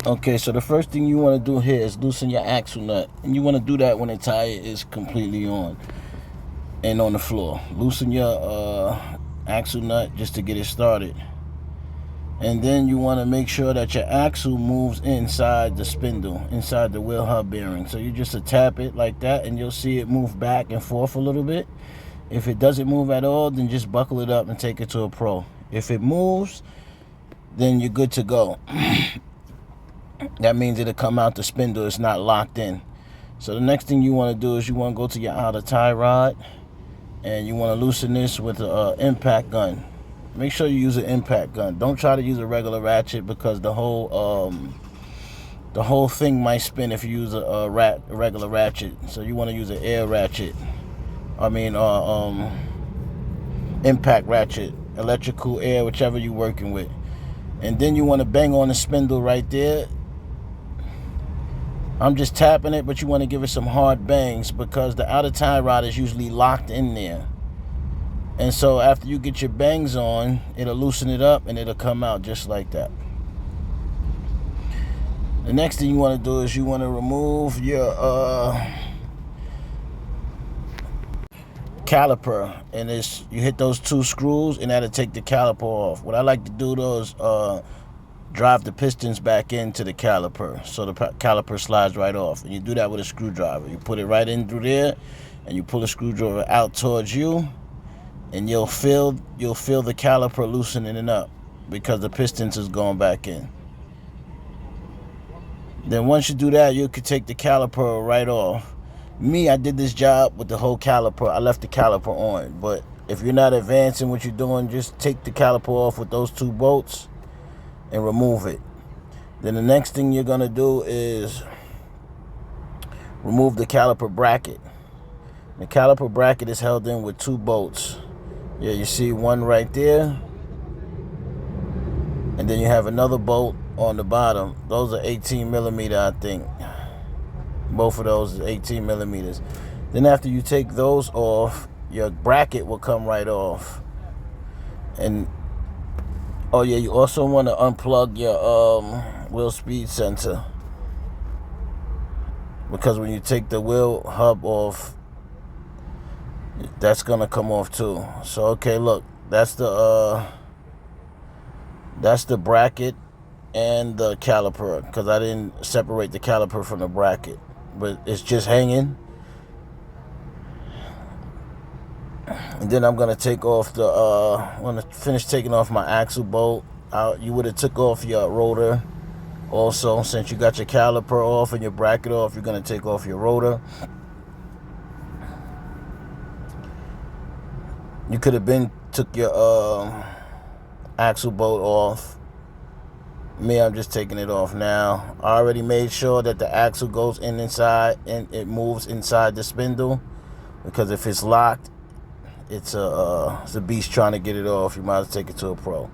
Okay, so the first thing you want to do here is loosen your axle nut. And you want to do that when the tire is completely on and on the floor. Loosen your axle nut just to get it started. And then you want to make sure that your axle moves inside the spindle, inside the wheel hub bearing. So you just tap it like that and you'll see it move back and forth a little bit. If it doesn't move at all, then just buckle it up and take it to a pro. If it moves, then you're good to go. That means it'll come out the spindle. It's not locked in. So the next thing you want to do is you want to go to your outer tie rod and you want to loosen this with an impact gun. Make sure you use an impact gun. Don't try to use a regular ratchet because the whole thing might spin if you use a regular ratchet. So you want to use an air ratchet. Impact ratchet, electrical, air, whichever you're working with. And then you want to bang on the spindle right there. I'm just tapping it, but you want to give it some hard bangs because the outer tie rod is usually locked in there. And so after you get your bangs on, it'll loosen it up and it'll come out just like that. The next thing you want to do is you want to remove your caliper, and you hit those two screws and that'll take the caliper off. What I like to do though is drive the pistons back into the caliper so the caliper slides right off, and you do that with a screwdriver. You put it right in through there and you pull the screwdriver out towards you, and you'll feel the caliper loosening it up because the pistons is going back in. Then once you do that, you could take the caliper right off. Me, I did this job with the whole caliper. I left the caliper on. But if you're not advancing what you're doing, just take the caliper off with those two bolts and remove it. Then the next thing you're going to do is remove the caliper bracket. The caliper bracket is held in with two bolts. Yeah, you see one right there. And then you have another bolt on the bottom. Those are 18 millimeter, I think. Both of those is 18 millimeters. Then after you take those off, your bracket will come right off. And oh yeah, you also want to unplug your wheel speed sensor, because when you take the wheel hub off, that's gonna come off too. So okay, look, that's the bracket and the caliper, because I didn't separate the caliper from the bracket, but it's just hanging. And then I'm gonna take off when I finish taking off my axle bolt. You would have took off your rotor also. Since you got your caliper off and your bracket off, you're gonna take off your rotor. You could have took your axle bolt off. Me, I'm just taking it off now. I already made sure that the axle goes inside and it moves inside the spindle, because if it's locked, it's a beast trying to get it off. You might as well take it to a pro.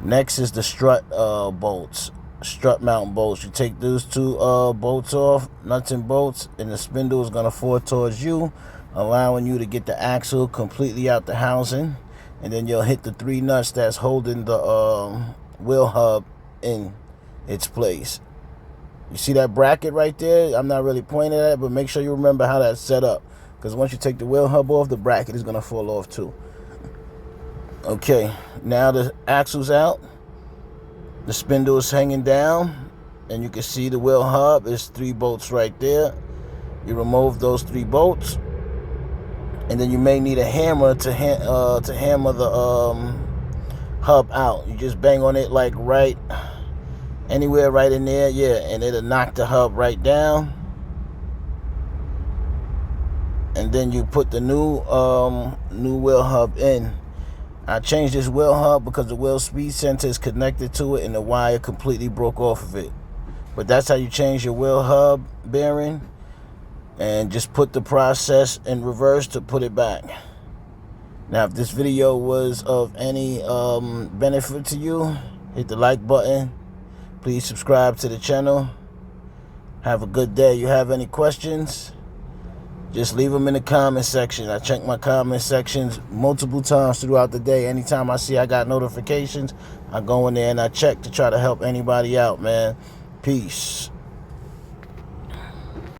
Next is the strut bolts, strut mount bolts. You take those two bolts off, nuts and bolts, and the spindle is gonna fall towards you, allowing you to get the axle completely out the housing. And then you'll hit the three nuts that's holding the wheel hub in its place. You see that bracket right there? I'm not really pointing at it, but make sure you remember how that's set up, because once you take the wheel hub off, the bracket is going to fall off too. Okay, now the axle's out, the spindle is hanging down, and you can see the wheel hub. There's three bolts right there. You remove those three bolts, and then you may need a hammer to hammer the hub out. You just bang on it like right anywhere right in there, yeah, and it'll knock the hub right down. And then you put the new wheel hub in. I changed this wheel hub because the wheel speed sensor is connected to it and the wire completely broke off of it. But that's how you change your wheel hub bearing. And just put the process in reverse to put it back. Now, if this video was of any benefit to you, hit the like button. Please subscribe to the channel. Have a good day. You have any questions? just leave them in the comment section. I check my comment sections multiple times throughout the day. Anytime I see I got notifications, I go in there and I check to try to help anybody out, man. Peace.